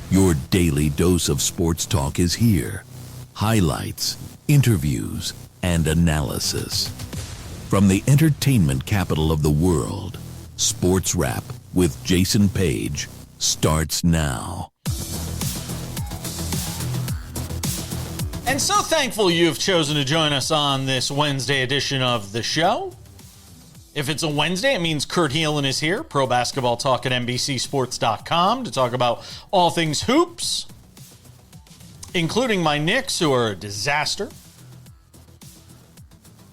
Your daily dose of sports talk is here. Highlights, interviews, and analysis. From the entertainment capital of the world, SportsWrap with Jason Page starts now. And so thankful you've chosen to join us on this Wednesday edition of the show. If it's a Wednesday, it means Kurt Heelan is here, pro basketball talk at NBCSports.com, to talk about all things hoops, including my Knicks, who are a disaster.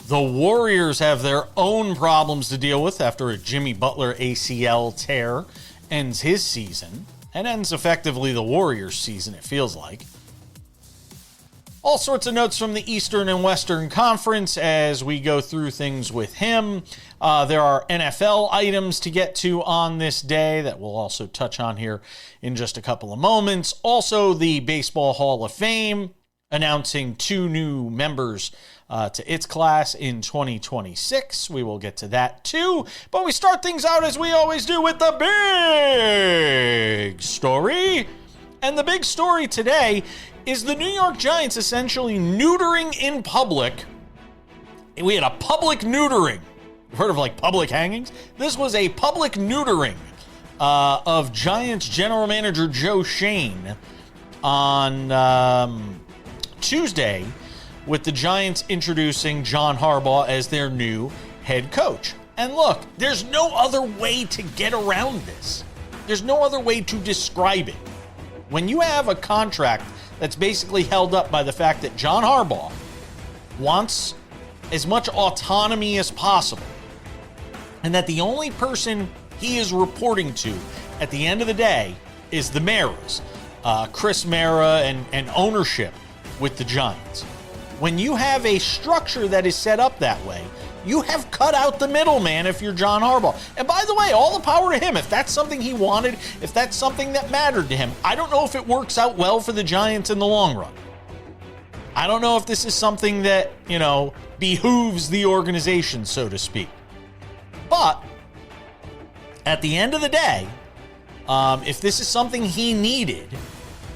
The Warriors have their own problems to deal with after a Jimmy Butler ACL tear ends his season, and ends effectively the Warriors' season, it feels like. All sorts of notes from the Eastern and Western Conference as we go through things with him. There are NFL items to get to on this day that we'll also touch on here in just a couple of moments. Also, the Baseball Hall of Fame announcing 2 new members to its class in 2026. We will get to that too. But we start things out as we always do with the big story. And the big story today is the New York Giants essentially neutering in public. We had a public neutering. You've heard of like public hangings? This was a public neutering of Giants general manager Joe Schoen on Tuesday, with the Giants introducing John Harbaugh as their new head coach. And look, there's no other way to get around this. There's no other way to describe it. When you have a contract that's basically held up by the fact that John Harbaugh wants as much autonomy as possible, and that the only person he is reporting to at the end of the day is the Maras, Chris Mara and ownership with the Giants. When you have a structure that is set up that way, you have cut out the middleman if you're John Harbaugh. And by the way, all the power to him. If that's something he wanted, if that's something that mattered to him, I don't know if it works out well for the Giants in the long run. I don't know if this is something that, behooves the organization, so to speak. But at the end of the day, if this is something he needed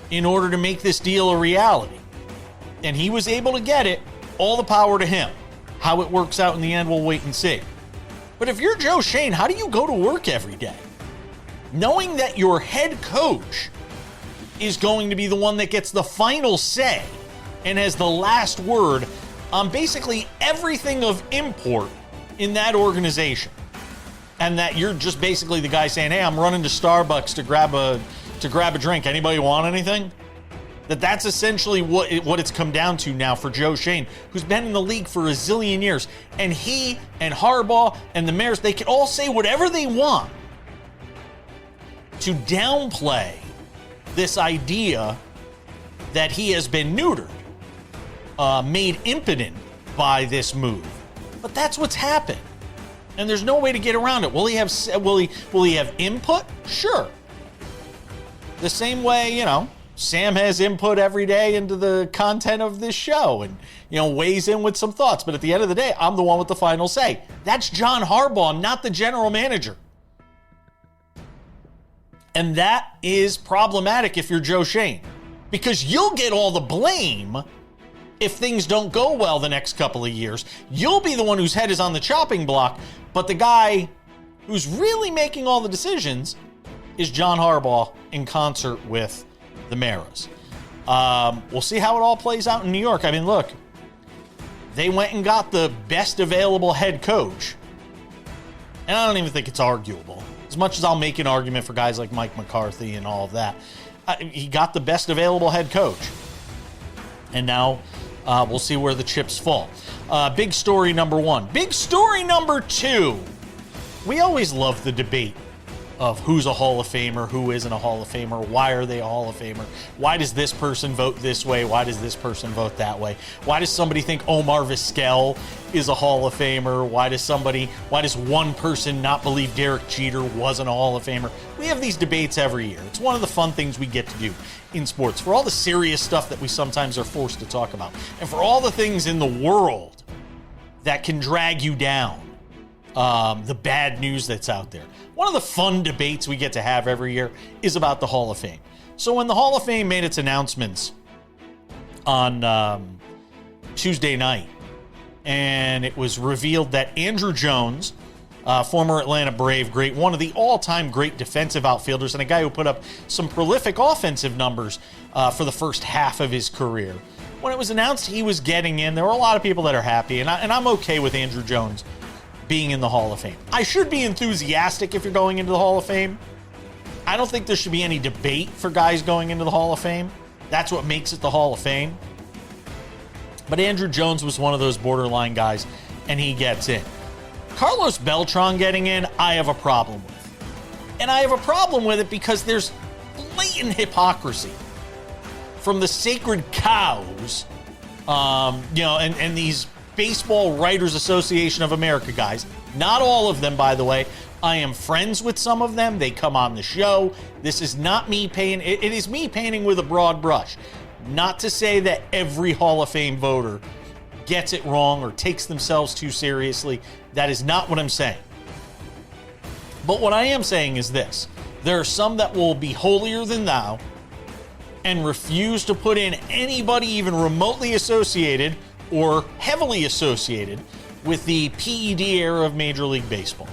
in order to make this deal a reality, and he was able to get it, all the power to him. How it works out in the end, we'll wait and see. But if you're Joe Schoen, how do you go to work every day? Knowing that your head coach is going to be the one that gets the final say and has the last word on basically everything of import in that organization. And that you're just basically the guy saying, hey, I'm running to Starbucks to grab a drink. Anybody want anything? That's essentially what it's come down to now for Joe Schoen, who's been in the league for a zillion years. And he and Harbaugh and the Maras, they can all say whatever they want to downplay this idea that he has been neutered, made impotent by this move. But that's what's happened. And there's no way to get around it. Will he have input? Sure. The same way, Sam has input every day into the content of this show and, weighs in with some thoughts. But at the end of the day, I'm the one with the final say. That's John Harbaugh, not the general manager. And that is problematic if you're Joe Schoen, because you'll get all the blame if things don't go well the next couple of years. You'll be the one whose head is on the chopping block, but the guy who's really making all the decisions is John Harbaugh in concert with the Maras. We'll see how it all plays out in New York. I mean, look, they went and got the best available head coach. And I don't even think it's arguable. As much as I'll make an argument for guys like Mike McCarthy and all of that, he got the best available head coach. And now we'll see where the chips fall. Big story number 1. Big story number 2. We always love the debate of who's a Hall of Famer, who isn't a Hall of Famer, why are they a Hall of Famer, why does this person vote this way, why does this person vote that way, why does somebody think Omar Vizquel is a Hall of Famer, why does one person not believe Derek Jeter wasn't a Hall of Famer. We have these debates every year. It's one of the fun things we get to do in sports, for all the serious stuff that we sometimes are forced to talk about, and for all the things in the world that can drag you down. the bad news that's out there. One of the fun debates we get to have every year is about the Hall of Fame. So when the Hall of Fame made its announcements on Tuesday night, and it was revealed that Andruw Jones, former Atlanta Brave great, one of the all-time great defensive outfielders, and a guy who put up some prolific offensive numbers for the first half of his career. When it was announced he was getting in, there were a lot of people that are happy, and I'm okay with Andruw Jones being in the Hall of Fame. I should be enthusiastic if you're going into the Hall of Fame. I don't think there should be any debate for guys going into the Hall of Fame. That's what makes it the Hall of Fame. But Andruw Jones was one of those borderline guys, and he gets in. Carlos Beltran getting in, I have a problem with. And I have a problem with it because there's blatant hypocrisy from the sacred cows, and these Baseball Writers Association of America guys. Not all of them, by the way. I am friends with some of them. They come on the show. This is not me painting. It is me painting with a broad brush. Not to say that every Hall of Fame voter gets it wrong or takes themselves too seriously. That is not what I'm saying. But what I am saying is this. There are some that will be holier than thou and refuse to put in anybody even remotely associated or heavily associated with the PED era of Major League Baseball.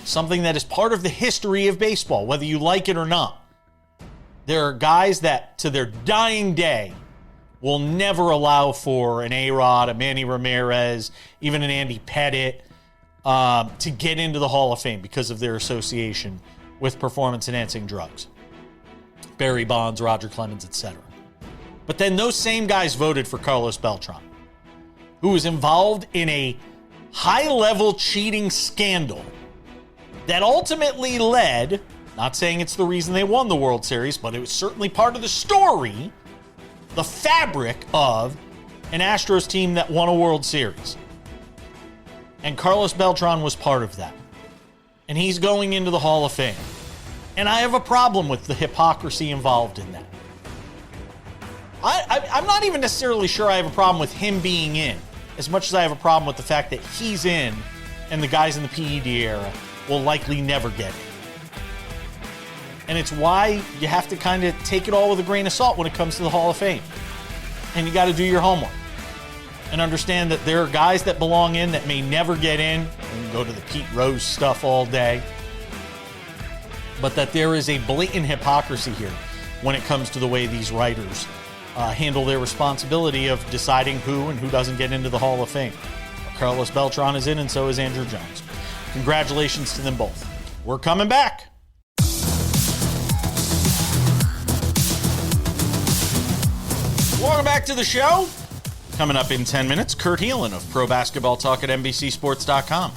Something that is part of the history of baseball, whether you like it or not. There are guys that, to their dying day, will never allow for an A-Rod, a Manny Ramirez, even an Andy Pettitte, to get into the Hall of Fame because of their association with performance-enhancing drugs. Barry Bonds, Roger Clemens, etc. But then those same guys voted for Carlos Beltran, who was involved in a high-level cheating scandal that ultimately led, not saying it's the reason they won the World Series, but it was certainly part of the story, the fabric of an Astros team that won a World Series. And Carlos Beltran was part of that. And he's going into the Hall of Fame. And I have a problem with the hypocrisy involved in that. I'm not even necessarily sure I have a problem with him being in, as much as I have a problem with the fact that he's in and the guys in the PED era will likely never get it. And it's why you have to kind of take it all with a grain of salt when it comes to the Hall of Fame. And you got to do your homework and understand that there are guys that belong in that may never get in. You can go to the Pete Rose stuff all day. But that there is a blatant hypocrisy here when it comes to the way these writers handle their responsibility of deciding who and who doesn't get into the Hall of Fame. Carlos Beltran is in, and so is Andruw Jones. Congratulations to them both. We're coming back. Welcome back to the show. Coming up in 10 minutes, Kurt Heelan of Pro Basketball Talk at NBCSports.com.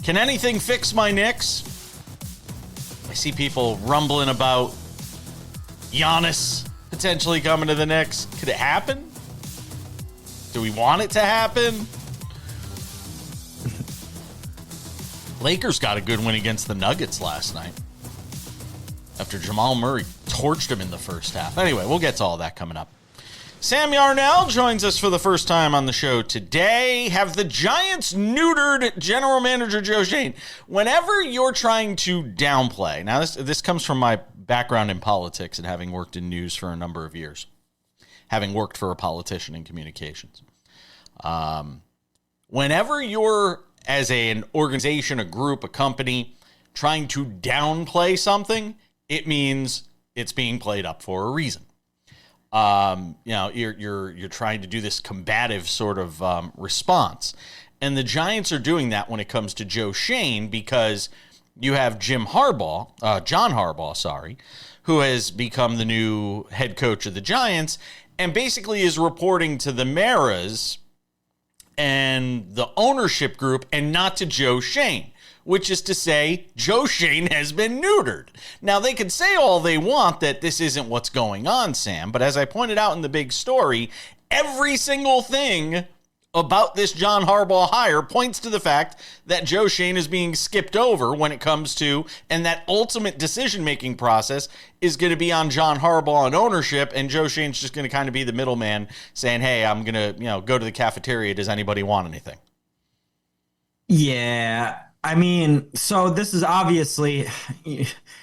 Can anything fix my Knicks? I see people rumbling about Giannis potentially coming to the Knicks. Could it happen? Do we want it to happen? Lakers got a good win against the Nuggets last night after Jamal Murray torched him in the first half. Anyway, we'll get to all that coming up. Sam Yarnell joins us for the first time on the show today. Have the Giants neutered general manager Joe Schoen? Whenever you're trying to downplay, now this comes from my background in politics and having worked in news for a number of years, having worked for a politician in communications. Whenever you're, as an organization, a group, a company, trying to downplay something, it means it's being played up for a reason. You're trying to do this combative sort of response. And the Giants are doing that when it comes to Joe Schoen, because you have John Harbaugh, who has become the new head coach of the Giants and basically is reporting to the Maras and the ownership group and not to Joe Schoen, which is to say Joe Schoen has been neutered. Now, they can say all they want that this isn't what's going on, Sam, but as I pointed out in the big story, every single thing about this John Harbaugh hire points to the fact that Joe Schoen is being skipped over when it comes to, and that ultimate decision-making process is going to be on John Harbaugh and ownership, and Joe Schoen's just going to kind of be the middleman saying, hey, I'm going to, go to the cafeteria. Does anybody want anything? Yeah, I mean, so this is obviously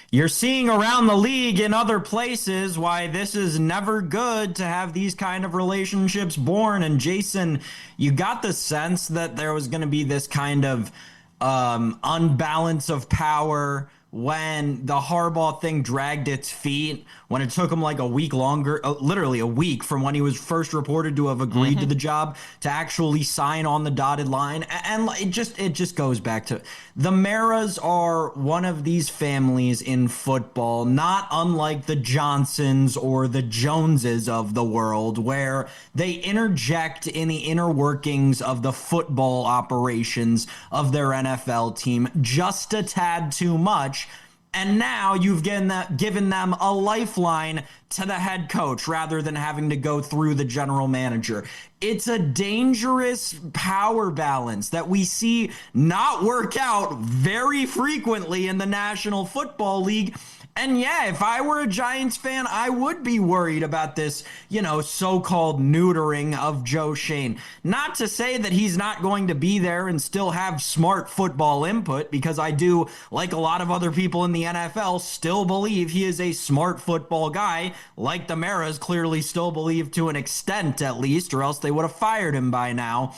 you're seeing around the league in other places why this is never good to have these kind of relationships born. And Jason, you got the sense that there was going to be this kind of unbalance of power when the Harbaugh thing dragged its feet, when it took him like a week longer, literally a week from when he was first reported to have agreed to the job to actually sign on the dotted line. And it just goes back to the Maras are one of these families in football, not unlike the Johnsons or the Joneses of the world, where they interject in the inner workings of the football operations of their NFL team just a tad too much. And now you've given them a lifeline to the head coach rather than having to go through the general manager. It's a dangerous power balance that we see not work out very frequently in the National Football League. And yeah, if I were a Giants fan, I would be worried about this, so-called neutering of Joe Schoen. Not to say that he's not going to be there and still have smart football input, because I do, like a lot of other people in the NFL, still believe he is a smart football guy, like the Maras clearly still believe to an extent at least, or else they would have fired him by now.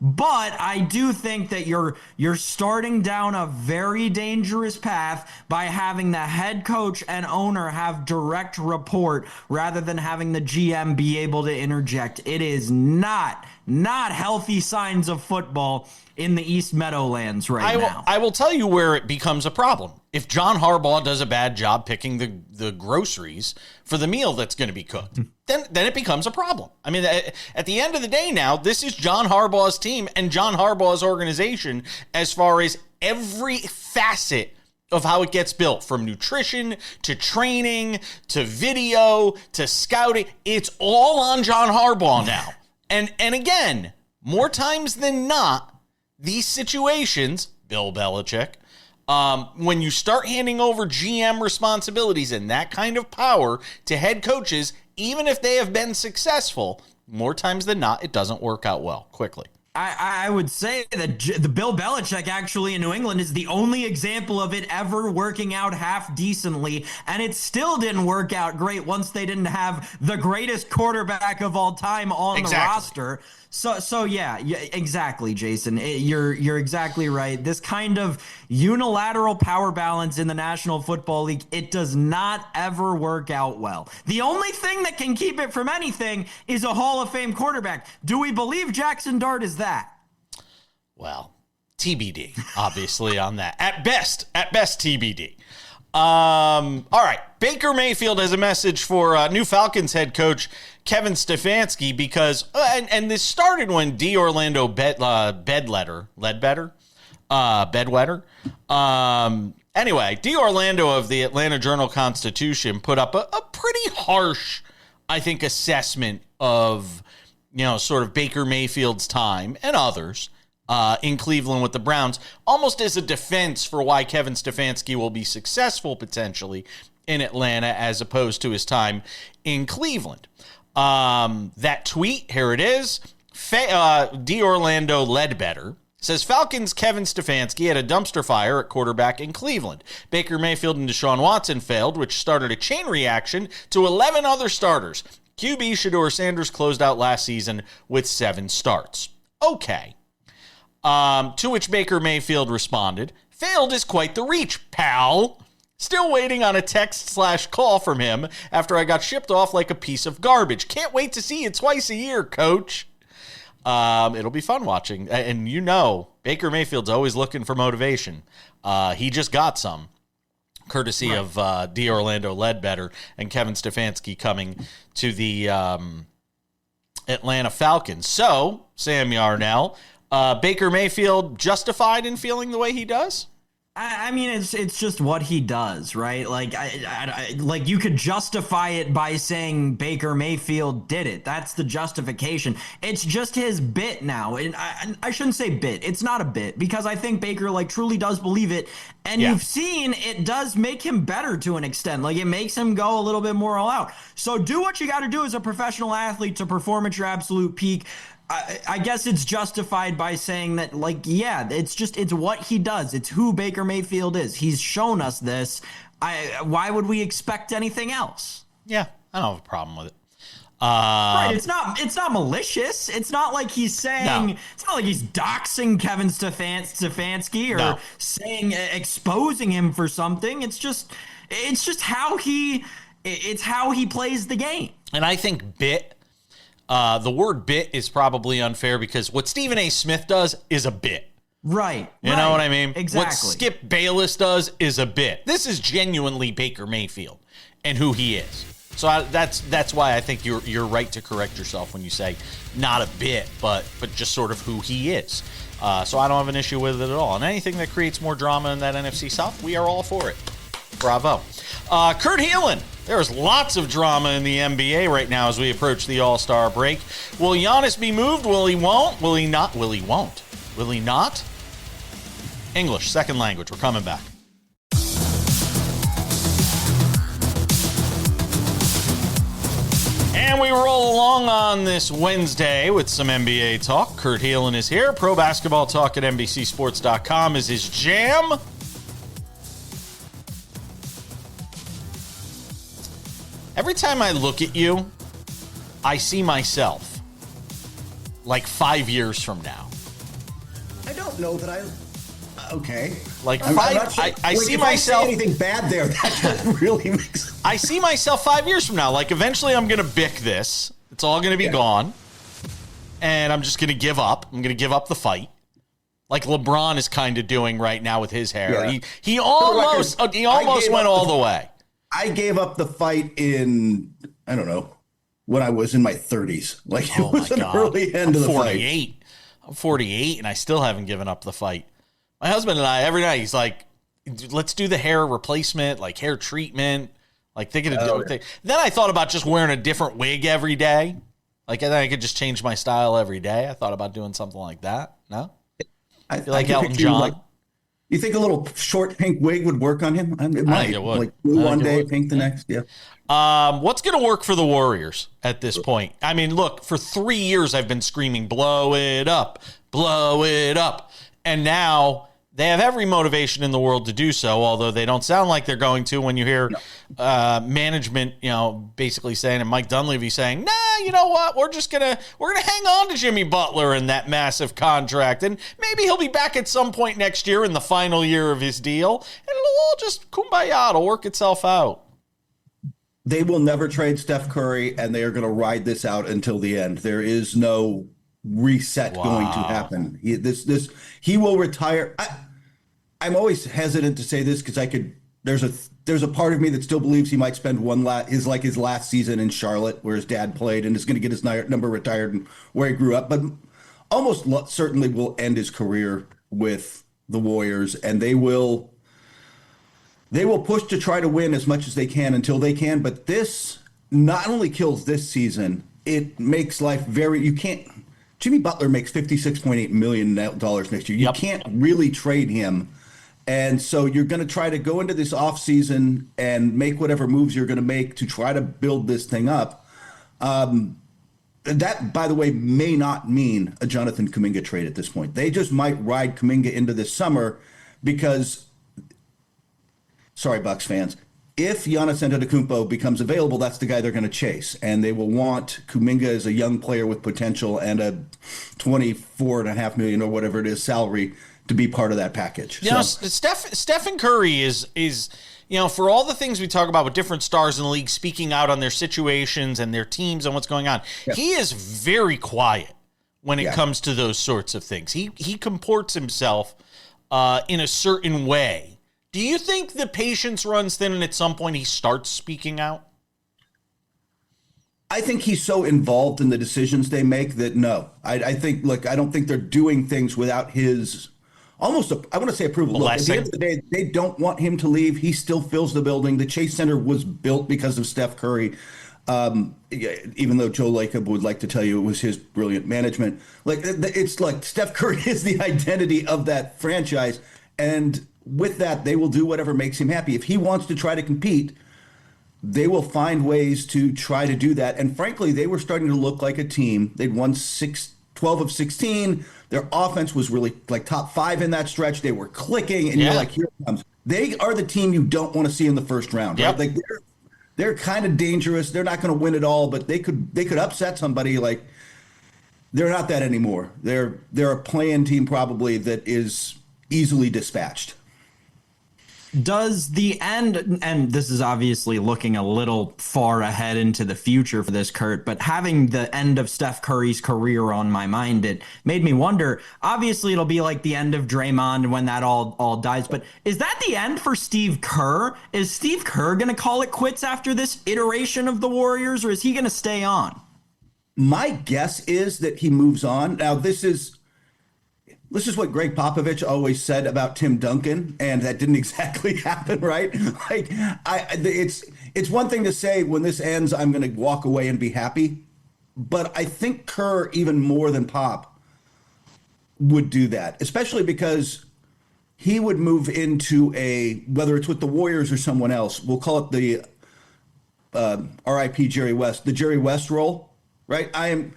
But I do think that you're starting down a very dangerous path by having the head coach and owner have direct report rather than having the GM be able to interject. It is not healthy signs of football in the East Meadowlands now. I will tell you where it becomes a problem. If John Harbaugh does a bad job picking the groceries for the meal that's going to be cooked, then it becomes a problem. I mean, at the end of the day now, this is John Harbaugh's team and John Harbaugh's organization as far as every facet of how it gets built, from nutrition to training to video to scouting. It's all on John Harbaugh now. And again, more times than not, these situations, Bill Belichick, when you start handing over GM responsibilities and that kind of power to head coaches, even if they have been successful, more times than not, it doesn't work out well quickly. I would say that the Bill Belichick actually in New England is the only example of it ever working out half decently, and it still didn't work out great once they didn't have the greatest quarterback of all time on the roster. So yeah, exactly, Jason. You're exactly right. This kind of unilateral power balance in the National Football League, it does not ever work out well. The only thing that can keep it from anything is a Hall of Fame quarterback. Do we believe Jackson Dart is that? Well, TBD, obviously, on that. At best, TBD. All right. Baker Mayfield has a message for new Falcons head coach Kevin Stefanski, because and this started when D. Orlando Bedwetter. Anyway, D. Orlando of the Atlanta Journal-Constitution put up a pretty harsh, I think, assessment of sort of Baker Mayfield's time and others in Cleveland with the Browns, almost as a defense for why Kevin Stefanski will be successful potentially in Atlanta as opposed to his time in Cleveland. That tweet, here it is. D. Orlando Ledbetter says Falcons Kevin Stefanski had a dumpster fire at quarterback in Cleveland. Baker Mayfield and Deshaun Watson failed, which started a chain reaction to 11 other starters. QB Shedeur Sanders closed out last season with 7 starts. Okay. To which Baker Mayfield responded, "Failed is quite the reach, pal. Still waiting on a text/call from him after I got shipped off like a piece of garbage. Can't wait to see you twice a year, coach." It'll be fun watching. And Baker Mayfield's always looking for motivation. He just got some, courtesy of D. Orlando Ledbetter and Kevin Stefanski coming to the Atlanta Falcons. So, Sam Yarnell, Baker Mayfield justified in feeling the way he does? I mean, it's just what he does, right? Like, like you could justify it by saying Baker Mayfield did it. That's the justification. It's just his bit now. And I shouldn't say bit. It's not a bit, because I think Baker truly does believe it. And you've seen it does make him better to an extent. Like, it makes him go a little bit more all out. So do what you got to do as a professional athlete to perform at your absolute peak. I guess it's justified by saying that, like, yeah, it's what he does. It's who Baker Mayfield is. He's shown us this. Why would we expect anything else? Yeah, I don't have a problem with it. Right, it's not malicious. It's not like he's saying, it's not like he's doxing Kevin Stefanski or saying, exposing him for something. It's just how he plays the game. And I think the word bit is probably unfair because what Stephen A. Smith does is a bit. Right. You know what I mean? Exactly. What Skip Bayless does is a bit. This is genuinely Baker Mayfield and who he is. So that's why I think you're right to correct yourself when you say not a bit, but just sort of who he is. So I don't have an issue with it at all. And anything that creates more drama in that NFC South, we are all for it. Bravo. Kurt Helin. There's lots of drama in the NBA right now as we approach the All-Star break. Will Giannis be moved? Will he won't? Will he not? Will he won't? Will he not? English, second language. We're coming back. And we roll along on this Wednesday with some NBA talk. Kurt Helin is here. Pro basketball talk at NBCSports.com is his jam. Every time I look at you, I see myself like 5 years from now. I don't know that okay. Like I'm not sure. I see myself. I say anything bad there, that doesn't really make sense. I see myself 5 years from now. Like eventually I'm going to bick this. It's all going to be gone. And I'm just going to give up. I'm going to give up the fight. Like LeBron is kind of doing right now with his hair. Yeah. He almost went all the way. I gave up the fight in, I don't know, when I was in my 30s. Like it was an early end of the fight. I'm 48 and I still haven't given up the fight. My husband and I, every night, he's like, let's do the hair replacement, like hair treatment. Like thinking of different things. Then I thought about just wearing a different wig every day. Like then I could just change my style every day. I thought about doing something like that. No? I feel like Elton John. You think a little short pink wig would work on him? It might. I think it would. Like blue one day, pink the next. Yeah. What's going to work for the Warriors at this point? I mean, look, for 3 years I've been screaming, blow it up, blow it up. And now they have every motivation in the world to do so, although they don't sound like they're going to when you hear management, basically saying, and Mike Dunleavy saying, nah, you know what? We're gonna hang on to Jimmy Butler and that massive contract, and maybe he'll be back at some point next year in the final year of his deal, and it'll all just kumbaya, it'll work itself out. They will never trade Steph Curry, and they are going to ride this out until the end. There is no reset going to happen. He will retire. I'm always hesitant to say this because there's a part of me that still believes he might spend his last season in Charlotte where his dad played and is going to get his number retired and where he grew up, but almost certainly will end his career with the Warriors, and they will push to try to win as much as they can until they can. But this not only kills this season, it makes life Jimmy Butler makes $56.8 million next year. You can't really trade him. And so you're going to try to go into this offseason and make whatever moves you're going to make to try to build this thing up. That, by the way, may not mean a Jonathan Kuminga trade at this point. They just might ride Kuminga into this summer because, sorry, Bucks fans, if Giannis Antetokounmpo becomes available, that's the guy they're going to chase. And they will want Kuminga as a young player with potential and a $24.5 million or whatever it is salary to be part of that package. Stephen Curry is for all the things we talk about with different stars in the league speaking out on their situations and their teams and what's going on, he is very quiet when it comes to those sorts of things. He comports himself in a certain way. Do you think the patience runs thin and at some point he starts speaking out? I think he's so involved in the decisions they make that no. I think, look, I don't think they're doing things without his I want to say approval. Look, at the end of the day, they don't want him to leave. He still fills the building. The Chase Center was built because of Steph Curry, even though Joe Lacob would like to tell you it was his brilliant management. Like, it's like Steph Curry is the identity of that franchise. And with that, they will do whatever makes him happy. If he wants to try to compete, they will find ways to try to do that. And frankly, they were starting to look like a team. They'd won 12 of 16. Their offense was really like top 5 in that stretch. They were clicking, and you're like, here it comes. They are the team you don't want to see in the first round, right? Like they're kind of dangerous. They're not going to win it all, but they could upset somebody. Like, they're not that anymore. They're a play-in team probably that is easily dispatched. Does the end, and this is obviously looking a little far ahead into the future for this, Kurt, but having the end of Steph Curry's career on my mind, it made me wonder, obviously it'll be like the end of Draymond when that all dies, but is that the end for Steve Kerr? Is Steve Kerr going to call it quits after this iteration of the Warriors, or is he going to stay on? My guess is that he moves on. Now, this is what Greg Popovich always said about Tim Duncan, and that didn't exactly happen, right? Like, it's one thing to say when this ends, I'm going to walk away and be happy, but I think Kerr, even more than Pop, would do that, especially because he would move into whether it's with the Warriors or someone else, we'll call it the R.I.P. Jerry West, the Jerry West role. Right, I'm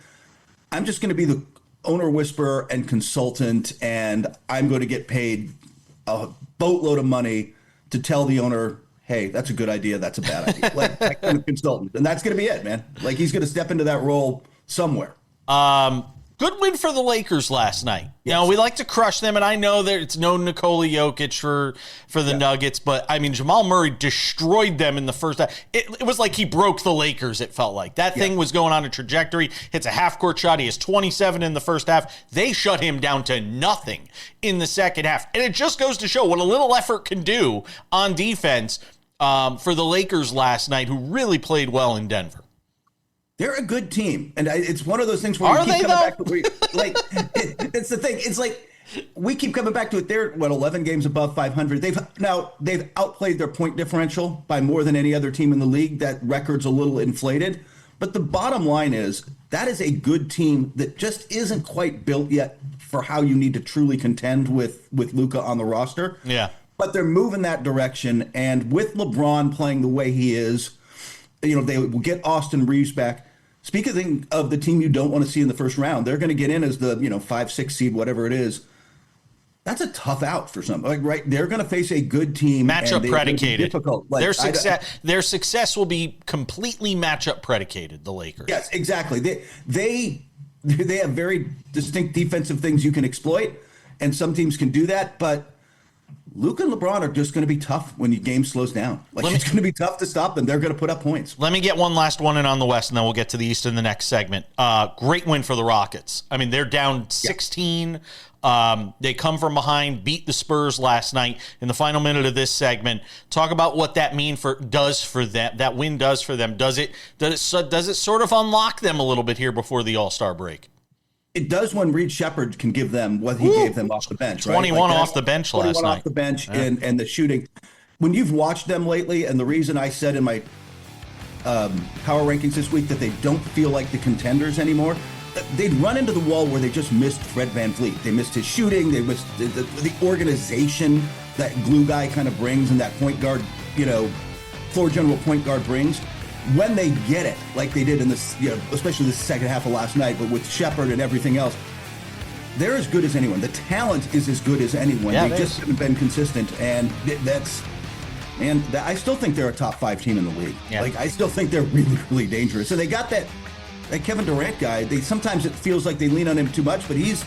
just going to be the owner whisperer and consultant, and I'm going to get paid a boatload of money to tell the owner, hey, that's a good idea, that's a bad idea. Like, I'm a consultant, and that's going to be it, man. Like, he's going to step into that role somewhere. Good win for the Lakers last night. Yes. You know, we like to crush them, and I know that it's no Nikola Jokic for the Nuggets, but, I mean, Jamal Murray destroyed them in the first half. It was like he broke the Lakers, it felt like. That thing was going on a trajectory, hits a half-court shot. He has 27 in the first half. They shut him down to nothing in the second half. And it just goes to show what a little effort can do on defense for the Lakers last night, who really played well in Denver. They're a good team, and it's one of those things where we keep coming back to it's the thing. It's like we keep coming back to it. They're 11 games above 500. They've outplayed their point differential by more than any other team in the league. That record's a little inflated, but the bottom line is that is a good team that just isn't quite built yet for how you need to truly contend with Luka on the roster. Yeah, but they're moving that direction, and with LeBron playing the way he is, you know, they will get Austin Reeves back. Speaking of the team you don't want to see in the first round, they're going to get in as the 5-6 seed, whatever it is. That's a tough out for some. Like, right, they're going to face a good team. Matchup predicated. Difficult. Like, their success will be completely matchup predicated. The Lakers. Yes, exactly. They have very distinct defensive things you can exploit, and some teams can do that, but Luka and LeBron are just going to be tough when your game slows down. It's going to be tough to stop them. They're going to put up points. Let me get one last one in on the West, and then we'll get to the East in the next segment. Great win for the Rockets. I mean, they're down 16. They come from behind, beat the Spurs last night in the final minute of this segment. Talk about what that does for them. That win does for them. Does it sort of unlock them a little bit here before the All-Star break? It does when Reed Shepard can give them what he gave them off the bench. 21 off the bench last night. 21 off the bench and the shooting. When you've watched them lately, and the reason I said in my power rankings this week that they don't feel like the contenders anymore, they'd run into the wall where they just missed Fred VanVleet. They missed his shooting. They missed the organization that glue guy kind of brings, and that point guard, floor general point guard brings. When they get it, like they did in this, especially the second half of last night, but with Shepard and everything else, they're as good as anyone. The talent is as good as anyone. Yeah, they just haven't been consistent, and I still think they're a top 5 team in the league. Yeah. Like, I still think they're really, really dangerous. So they got that Kevin Durant guy. Sometimes it feels like they lean on him too much, but he's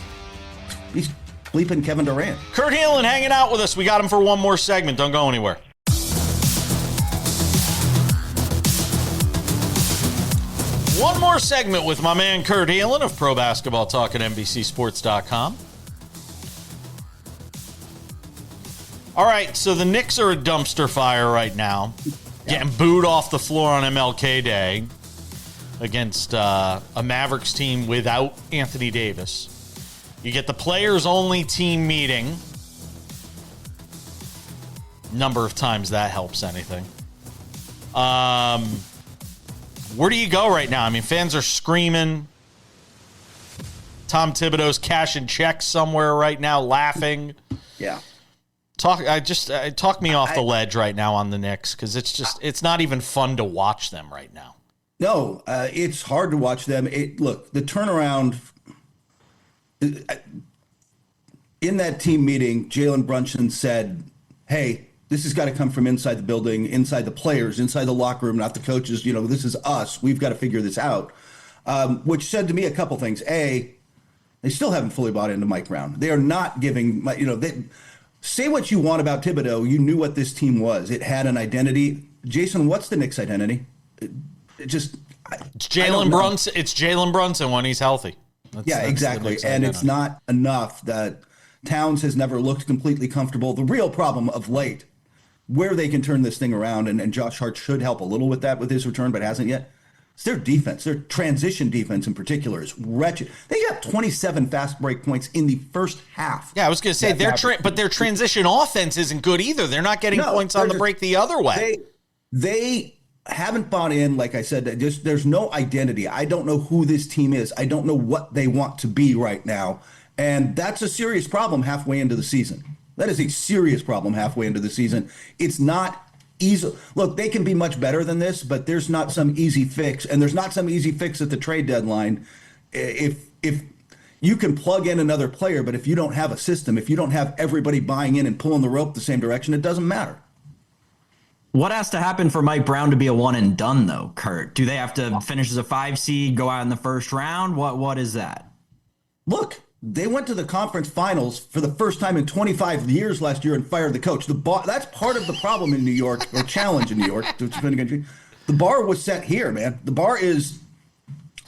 bleeping Kevin Durant. Kurt Heelan hanging out with us. We got him for one more segment. Don't go anywhere. One more segment with my man Kurt Heelan of Pro Basketball Talk at NBCSports.com. All right, so the Knicks are a dumpster fire right now, getting booed off the floor on MLK Day against a Mavericks team without Anthony Davis. You get the players-only team meeting. Number of times that helps anything. Where do you go right now? I mean, fans are screaming. Tom Thibodeau's cashing checks somewhere right now, laughing. Yeah. Talk me off the ledge right now on the Knicks, because it's not even fun to watch them right now. No, it's hard to watch them. Look, the turnaround in that team meeting, Jalen Brunson said, hey, this has got to come from inside the building, inside the players, inside the locker room, not the coaches. This is us. We've got to figure this out, which said to me a couple things. A, they still haven't fully bought into Mike Brown. They are not giving, say what you want about Thibodeau. You knew what this team was. It had an identity. Jason, what's the Knicks' identity? It's Jalen Brunson. It's Jalen Brunson when he's healthy. That's exactly. And it's not enough that Towns has never looked completely comfortable. The real problem of late, where they can turn this thing around, and Josh Hart should help a little with that with his return, but hasn't yet. It's their defense. Their transition defense in particular is wretched. They got 27 fast break points in the first half. Yeah, I was going to say, but their transition offense isn't good either. They're not getting points on the break the other way. They haven't bought in, like I said, there's no identity. I don't know who this team is. I don't know what they want to be right now. And that's a serious problem halfway into the season. That is a serious problem halfway into the season. It's not easy. Look, they can be much better than this, but there's not some easy fix. And there's not some easy fix at the trade deadline. If you can plug in another player, but if you don't have a system, if you don't have everybody buying in and pulling the rope the same direction, it doesn't matter. What has to happen for Mike Brown to be a one and done, though, Kurt? Do they have to finish as a 5 seed, go out in the first round? What is that? Look, they went to the conference finals for the first time in 25 years last year and fired the coach. That's part of the problem in New York, or challenge in New York. The bar was set here, man. The bar is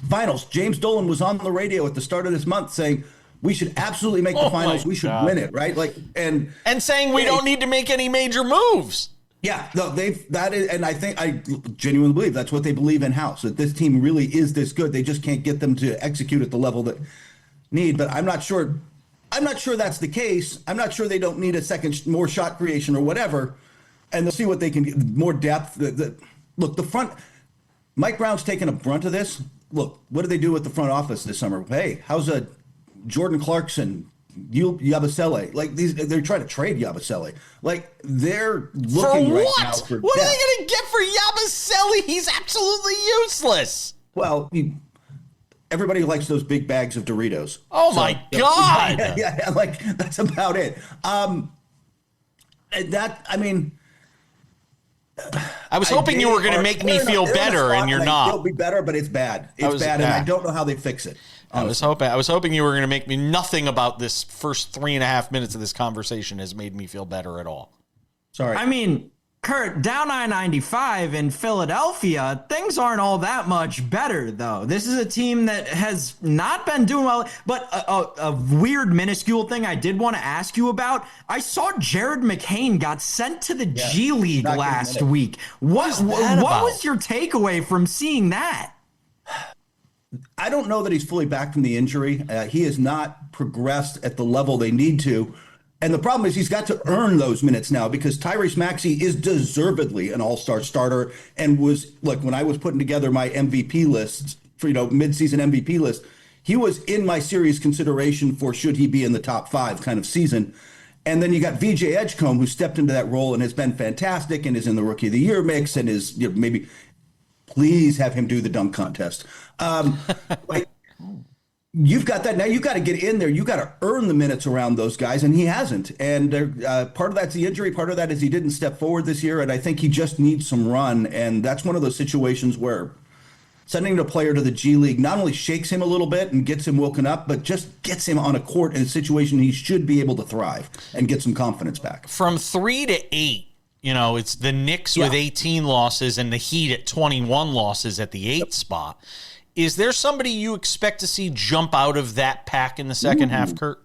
finals. James Dolan was on the radio at the start of this month saying we should absolutely make the finals. We should win it, right? And saying we don't need to make any major moves. Yeah, no, and I genuinely believe that's what they believe in house, that this team really is this good. They just can't get them to execute at the level that need. But I'm not sure that's the case. I'm not sure they don't need a second, more shot creation or whatever, and they'll see what they can get, more depth. Look, the front, Mike Brown's taken a brunt of this. Look, what did they do with the front office this summer? Hey, how's a Jordan Clarkson? Yabusele, they're trying to trade Yabusele. They're looking for right what? now for what depth. are they going to get for Yabusele? He's absolutely useless. Well, everybody likes those big bags of Doritos. Oh my God! Yeah, that's about it. I was hoping you were going to make me feel better, and you're not. It'll be better, but it's bad. It's bad, and I don't know how they fix it. I was hoping you were going to make me. Nothing about this first 3.5 minutes of this conversation has made me feel better at all. Sorry. Kurt, down I-95 in Philadelphia, things aren't all that much better, though. This is a team that has not been doing well. But a weird, minuscule thing I did want to ask you about. I saw Jared McCain got sent to the G League last week. What was your takeaway from seeing that? I don't know that he's fully back from the injury. He has not progressed at the level they need to. And the problem is he's got to earn those minutes now, because Tyrese Maxey is deservedly an all-star starter and was, when I was putting together my MVP list for, midseason MVP list, he was in my serious consideration for should he be in the top 5 kind of season. And then you got VJ Edgecombe, who stepped into that role and has been fantastic and is in the Rookie of the Year mix and is maybe – please have him do the dunk contest. You've got that now. You've got to get in there. You got to earn the minutes around those guys, and he hasn't. And part of that's the injury. Part of that is he didn't step forward this year, and I think he just needs some run. And that's one of those situations where sending a player to the G League not only shakes him a little bit and gets him woken up, but just gets him on a court in a situation he should be able to thrive and get some confidence back. From 3 to 8. It's the Knicks with 18 losses and the Heat at 21 losses at the 8th spot. Is there somebody you expect to see jump out of that pack in the second half, Kurt?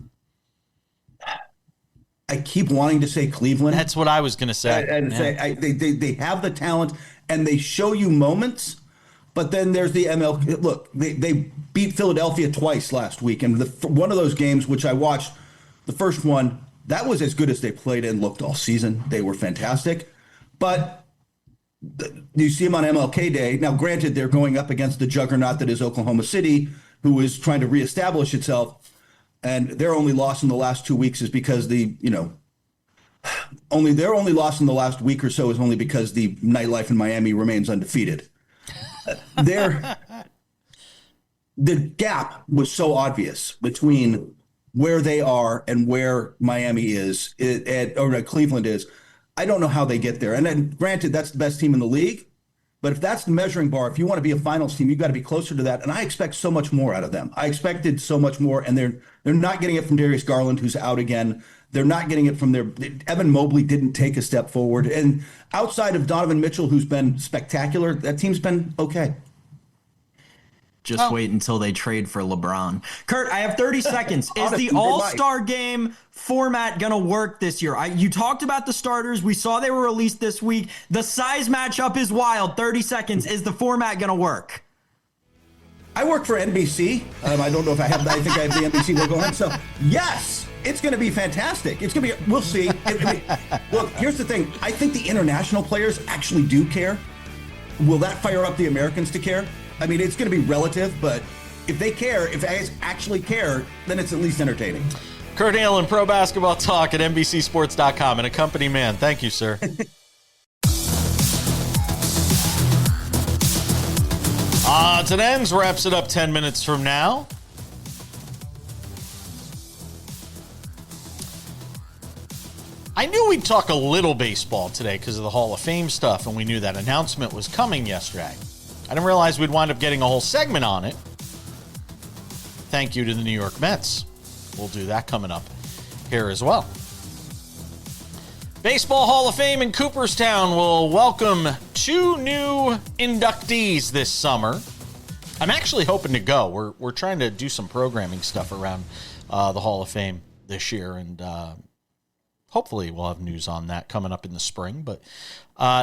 I keep wanting to say Cleveland. That's what I was going to say. They have the talent and they show you moments, but then there's the ML. Look, they beat Philadelphia twice last week, and one of those games, which I watched, the first one, that was as good as they played and looked all season. They were fantastic. But you see them on MLK Day. Now, granted, they're going up against the juggernaut that is Oklahoma City, who is trying to reestablish itself. And their only loss in the last 2 weeks is because their only loss in the last week or so is only because the nightlife in Miami remains undefeated. the gap was so obvious between where they are and where Miami is, or Cleveland is. I don't know how they get there. And then, granted, that's the best team in the league. But if that's the measuring bar, if you want to be a finals team, you've got to be closer to that. And I expect so much more out of them. I expected so much more, and they're not getting it from Darius Garland, who's out again. They're not getting it from Evan Mobley didn't take a step forward. And outside of Donovan Mitchell, who's been spectacular, that team's been okay. Just wait until they trade for LeBron. Kurt, I have 30 seconds. Is the All-Star game format going to work this year? You talked about the starters. We saw they were released this week. The size matchup is wild. 30 seconds. Is the format going to work? I work for NBC. I don't know if I have that. I think I have the NBC logo on. So, yes, it's going to be fantastic. It's going to be, we'll see. Look, here's the thing. I think the international players actually do care. Will that fire up the Americans to care? I mean, it's going to be relative, but if they care, if guys actually care, then it's at least entertaining. Kurt Allen, Pro Basketball Talk at NBCSports.com, and a company man. Thank you, sir. Odds and Ends wraps it up 10 minutes from now. I knew we'd talk a little baseball today because of the Hall of Fame stuff, and we knew that announcement was coming yesterday. I didn't realize we'd wind up getting a whole segment on it. Thank you to the New York Mets. We'll do that coming up here as well. Baseball Hall of Fame in Cooperstown will welcome 2 new inductees this summer. I'm actually hoping to go. We're trying to do some programming stuff around the Hall of Fame this year, and hopefully we'll have news on that coming up in the spring. But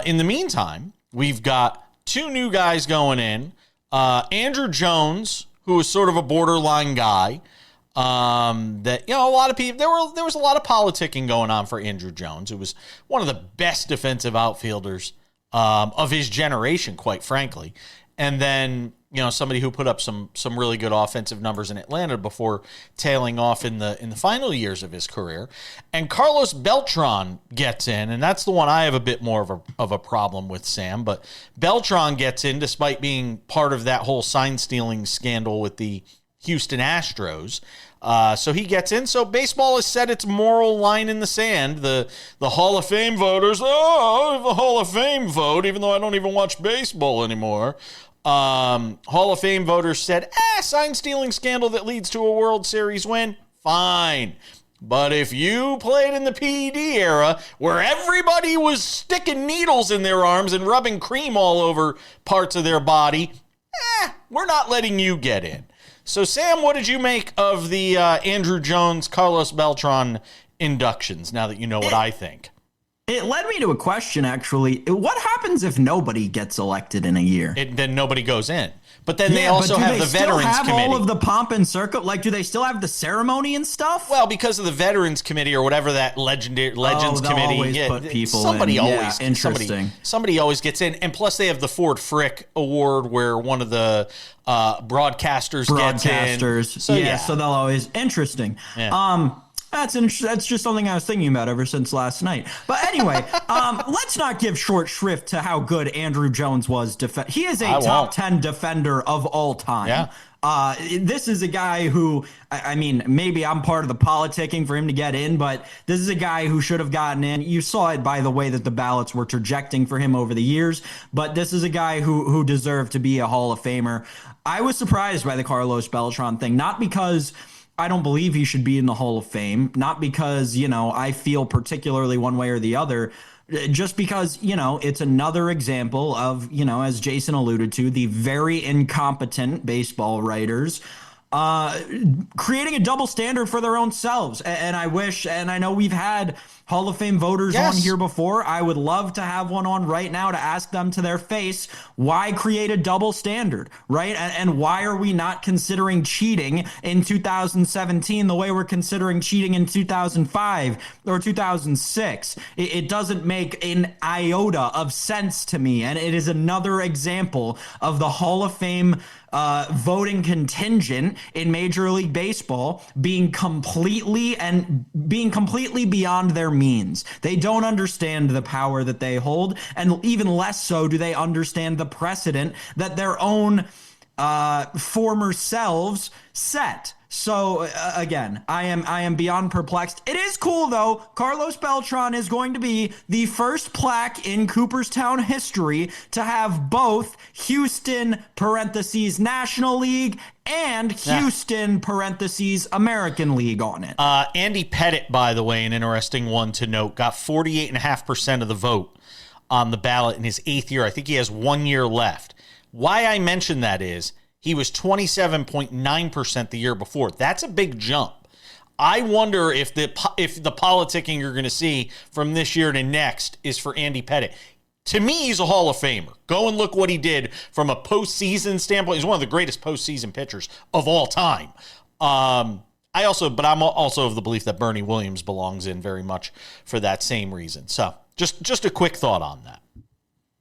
in the meantime, we've got 2 new guys going in. Andruw Jones, who is sort of a borderline guy. That, you know, a lot of people, there was a lot of politicking going on for Andruw Jones, who was one of the best defensive outfielders of his generation, quite frankly. And then, you know, somebody who put up some really good offensive numbers in Atlanta before tailing off in the final years of his career. And Carlos Beltran gets in, and that's the one I have a bit more of a problem with, Sam. But Beltran gets in despite being part of that whole sign stealing scandal with the Houston Astros. So he gets in. So baseball has set its moral line in the sand. The Hall of Fame voters, the Hall of Fame vote, even though I don't even watch baseball anymore. Hall of Fame voters said, sign stealing scandal that leads to a World Series win, fine. But if you played in the PED era where everybody was sticking needles in their arms and rubbing cream all over parts of their body, we're not letting you get in. So, Sam, what did you make of the Andruw Jones, Carlos Beltran inductions, now that you know what I think? It led me to a question, actually. What happens if nobody gets elected in a year? Then nobody goes in. But then they also have the Veterans Committee. Do they still have all of the pomp and circle? Like, do they still have the ceremony and stuff? Well, because of the Veterans Committee or whatever that Legends Committee. Always put people somebody in. Always, yeah, interesting. Somebody always gets in. And plus they have the Ford Frick Award where one of the broadcasters gets in. So they'll always... Interesting. Yeah. That's just something I was thinking about ever since last night. But anyway, let's not give short shrift to how good Andruw Jones was. He is a top 10 defender of all time. Yeah. This is a guy who, I mean, maybe I'm part of the politicking for him to get in, but this is a guy who should have gotten in. You saw it by the way that the ballots were trajecting for him over the years, but this is a guy who deserved to be a Hall of Famer. I was surprised by the Carlos Beltran thing, not because I don't believe he should be in the Hall of Fame, not because, you know, I feel particularly one way or the other, just because, you know, it's another example of, you know, as Jason alluded to, the very incompetent baseball writers creating a double standard for their own selves. And I wish, and I know we've had Hall of Fame voters on here before. I would love to have one on right now to ask them to their face, why create a double standard, right? And why are we not considering cheating in 2017 the way we're considering cheating in 2005 or 2006? It doesn't make an iota of sense to me. And it is another example of the Hall of Fame voting contingent in Major League Baseball being completely beyond their means. They don't understand the power that they hold, and even less so do they understand the precedent that their own former selves set. So again, I am beyond perplexed. It is cool though. Carlos Beltran is going to be the first plaque in Cooperstown history to have both Houston parentheses National League and Houston parentheses American League on it. Andy Pettit, by the way, an interesting one to note, got 48.5% of the vote on the ballot in his 8th year. I think he has 1 year left. Why I mention that is he was 27.9% the year before. That's a big jump. I wonder if the politicking you're going to see from this year to next is for Andy Pettit. To me, he's a Hall of Famer. Go and look what he did from a postseason standpoint. He's one of the greatest postseason pitchers of all time. I'm also of the belief that Bernie Williams belongs in very much for that same reason. So just a quick thought on that.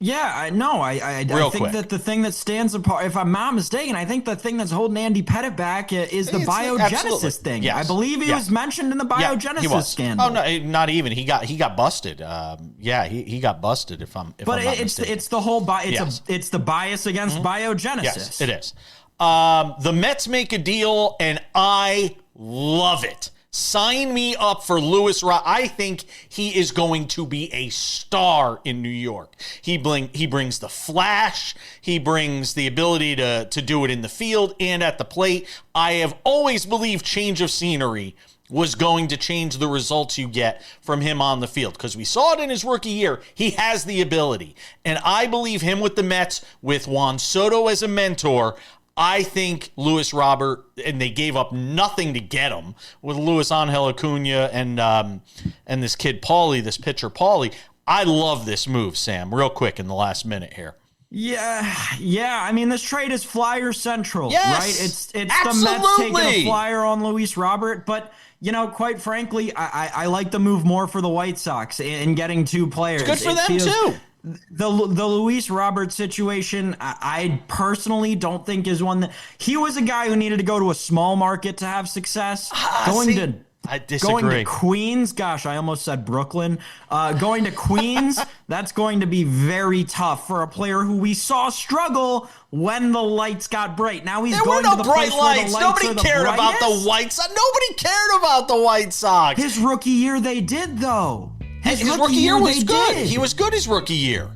Yeah, I think quick. that the thing that stands apart, if I'm not mistaken, I think the thing that's holding Andy Pettit back is the biogenesis thing. Yes. I believe he was mentioned in the biogenesis scandal. Oh no, not even. He got busted. He got busted. But it's the whole it's the bias against biogenesis. Yes, it is. The Mets make a deal, and I love it. Sign me up for Luis Robert. I think he is going to be a star in New York. He brings the flash. He brings the ability to do it in the field and at the plate. I have always believed change of scenery was going to change the results you get from him on the field, because we saw it in his rookie year. He has the ability. And I believe him with the Mets, with Juan Soto as a mentor. I think Luis Robert, and they gave up nothing to get him with Luis Angel Acuna and this kid Paulie, this pitcher Paulie. I love this move, Sam. Real quick in the last minute here. Yeah. I mean, this trade is flyer central, yes, right? It's absolutely. The Mets taking a flyer on Luis Robert, but quite frankly, I like the move more for the White Sox in getting two players. It's good for them too. The Luis Robert situation, I personally don't think is one that he was a guy who needed to go to a small market to have success. I disagree. Going to Queens, gosh, I almost said Brooklyn. Going to Queens, that's going to be very tough for a player who we saw struggle when the lights got bright. Now he's going to the bright lights. Nobody cared about the White Sox. Nobody cared about the White Sox. His rookie year, they did though. His rookie year was good. He was good his rookie year.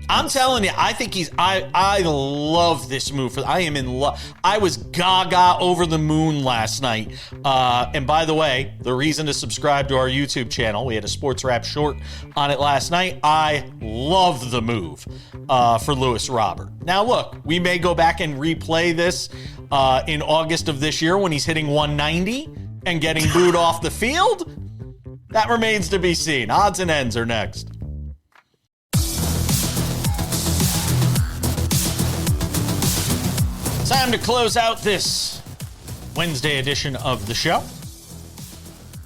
I'm telling you, I think I love this move. I am in love. I was gaga over the moon last night. And by the way, the reason to subscribe to our YouTube channel, we had a SportsWrap short on it last night. I love the move for Luis Robert. Now look, we may go back and replay this in August of this year when he's hitting 190 and getting booed off the field. That remains to be seen. Odds and ends are next. Time to close out this Wednesday edition of the show.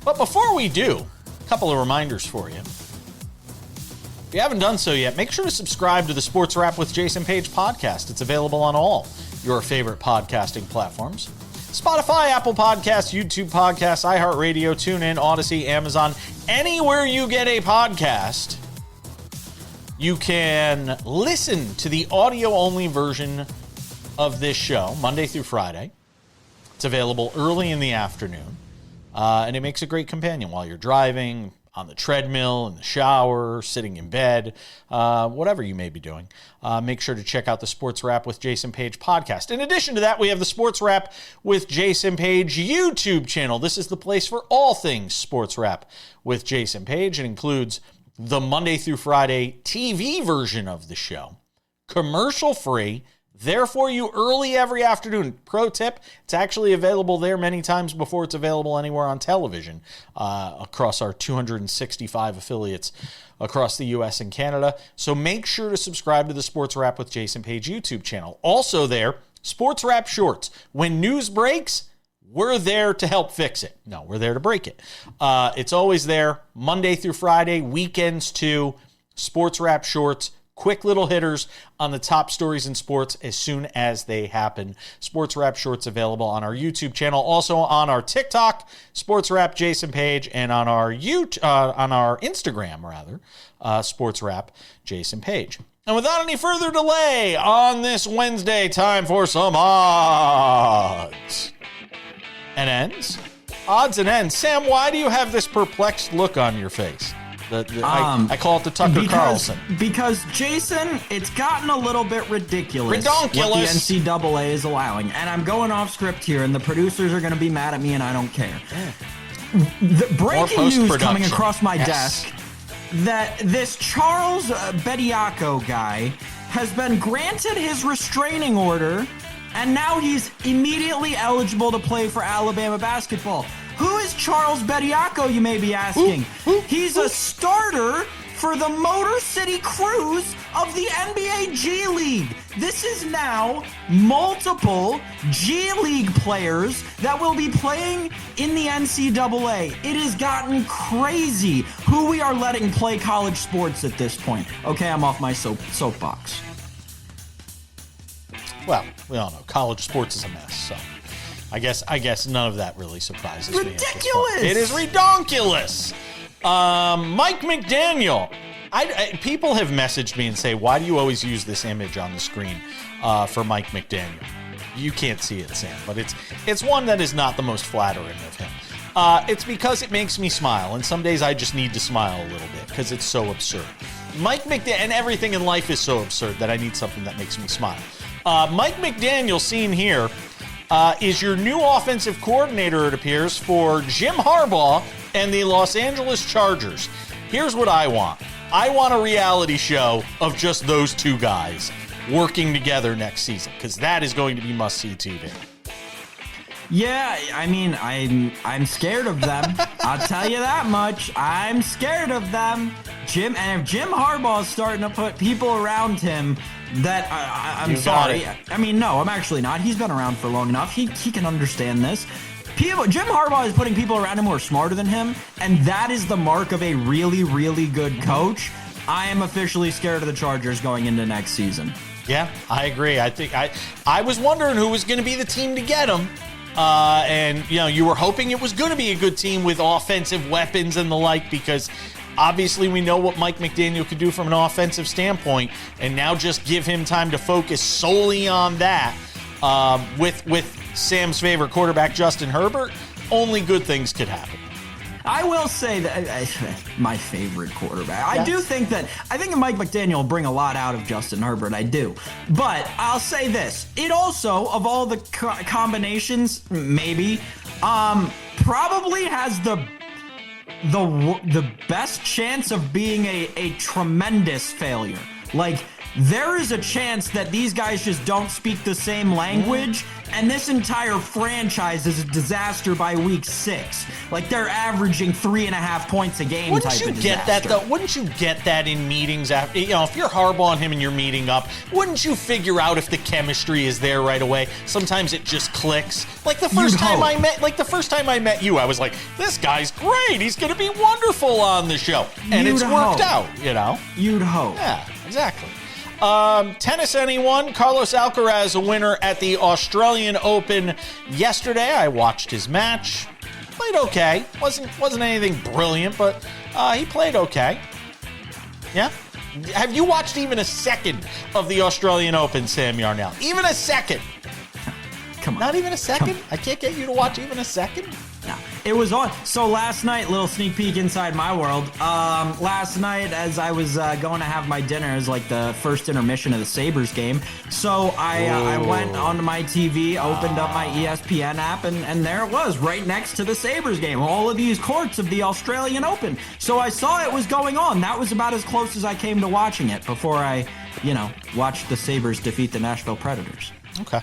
But before we do, a couple of reminders for you. If you haven't done so yet, make sure to subscribe to the Sports Wrap with Jason Page podcast. It's available on all your favorite podcasting platforms. Spotify, Apple Podcasts, YouTube Podcasts, iHeartRadio, TuneIn, Odyssey, Amazon, anywhere you get a podcast, you can listen to the audio-only version of this show, Monday through Friday. It's available early in the afternoon, and it makes a great companion while you're driving, on the treadmill, in the shower, sitting in bed, whatever you may be doing. Make sure to check out the Sports Wrap with Jason Page podcast. In addition to that, we have the Sports Wrap with Jason Page YouTube channel. This is the place for all things Sports Wrap with Jason Page. It includes the Monday through Friday TV version of the show, commercial-free, there for you early every afternoon. Pro tip, it's actually available there many times before it's available anywhere on television across our 265 affiliates across the U.S. and Canada. So make sure to subscribe to the Sports Wrap with Jason Page YouTube channel. Also there, Sports Wrap Shorts. When news breaks, we're there to help fix it. No, we're there to break it. It's always there, Monday through Friday, weekends too. Sports Wrap Shorts. Quick little hitters on the top stories in sports as soon as they happen. Sports Wrap Shorts available on our YouTube channel, also on our TikTok, Sports Wrap Jason Page, and on our Instagram, Sports Wrap Jason Page. And without any further delay, on this Wednesday, time for some odds and ends. Odds and ends. Sam, why do you have this perplexed look on your face? I call it the Tucker Carlson. Because, Jason, it's gotten a little bit ridiculous what the NCAA is allowing. And I'm going off script here, and the producers are going to be mad at me, and I don't care. The breaking news coming across my desk that this Charles Bediako guy has been granted his restraining order, and now he's immediately eligible to play for Alabama basketball. Who is Charles Bediako, you may be asking? He's a starter for the Motor City Cruise of the NBA G League. This is now multiple G League players that will be playing in the NCAA. It has gotten crazy who we are letting play college sports at this point. Okay, I'm off my soapbox. Well, we all know college sports is a mess, so I guess none of that really surprises me. Ridiculous! It is redonkulous. Mike McDaniel. People have messaged me and say, why do you always use this image on the screen for Mike McDaniel? You can't see it, Sam, but it's one that is not the most flattering of him. It's because it makes me smile, and some days I just need to smile a little bit because it's so absurd. Mike McDaniel, and everything in life is so absurd that I need something that makes me smile. Mike McDaniel, seen here, is your new offensive coordinator, it appears, for Jim Harbaugh and the Los Angeles Chargers. Here's what I want. I want a reality show of just those two guys working together next season, because that is going to be must-see TV. Yeah, I mean, I'm scared of them. I'll tell you that much. I'm scared of them. And if Jim Harbaugh is starting to put people around him that I'm sorry. I mean, no, I'm actually not. He's been around for long enough. He can understand this. Jim Harbaugh is putting people around him who are smarter than him, and that is the mark of a really, really good coach. I am officially scared of the Chargers going into next season. Yeah, I agree. I think I was wondering who was going to be the team to get him. And, you were hoping it was going to be a good team with offensive weapons and the like, because obviously we know what Mike McDaniel could do from an offensive standpoint, and now just give him time to focus solely on that. With Sam's favorite quarterback, Justin Herbert, only good things could happen. I will say that my favorite quarterback. I do think that Mike McDaniel will bring a lot out of Justin Herbert. I do. But I'll say this. It also, of all the combinations, maybe, probably has the best chance of being a tremendous failure. Like, there is a chance that these guys just don't speak the same language, and this entire franchise is a disaster by week 6. Like, they're averaging 3.5 points a game. Wouldn't you get that, though? Wouldn't you get that in meetings after? If you're Harbaugh and him and you're meeting up, wouldn't you figure out if the chemistry is there right away? Sometimes it just clicks. Like the first time I met you, I was like, this guy's great. He's going to be wonderful on the show. And it's worked out, You'd hope. Yeah, exactly. Tennis, anyone? Carlos Alcaraz, a winner at the Australian Open yesterday. I watched his match. Played okay. Wasn't anything brilliant, but he played okay. Yeah. Have you watched even a second of the Australian Open, Sam Yarnell? Even a second? Come on. Not even a second? I can't get you to watch even a second? No. It was on. So last night, little sneak peek inside my world. Last night, as I was going to have my dinner, it was like the first intermission of the Sabres game. So I went onto my TV, opened up my ESPN app, and there it was, right next to the Sabres game. All of these courts of the Australian Open. So I saw it was going on. That was about as close as I came to watching it before I, watched the Sabres defeat the Nashville Predators. Okay.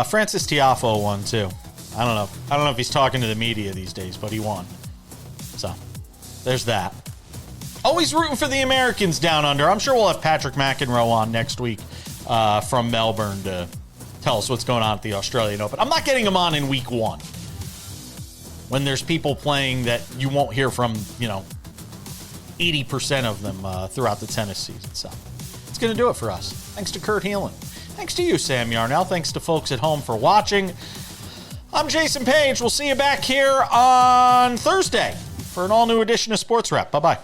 Francis Tiafoe won, too. I don't know if he's talking to the media these days, but he won. So, there's that. Always rooting for the Americans down under. I'm sure we'll have Patrick McEnroe on next week from Melbourne to tell us what's going on at the Australian Open. I'm not getting him on in week 1 when there's people playing that you won't hear from, 80% of them throughout the tennis season. So, it's going to do it for us. Thanks to Kurt Heelan. Thanks to you, Sam Yarnell. Thanks to folks at home for watching. I'm Jason Page. We'll see you back here on Thursday for an all-new edition of Sports Wrap. Bye-bye.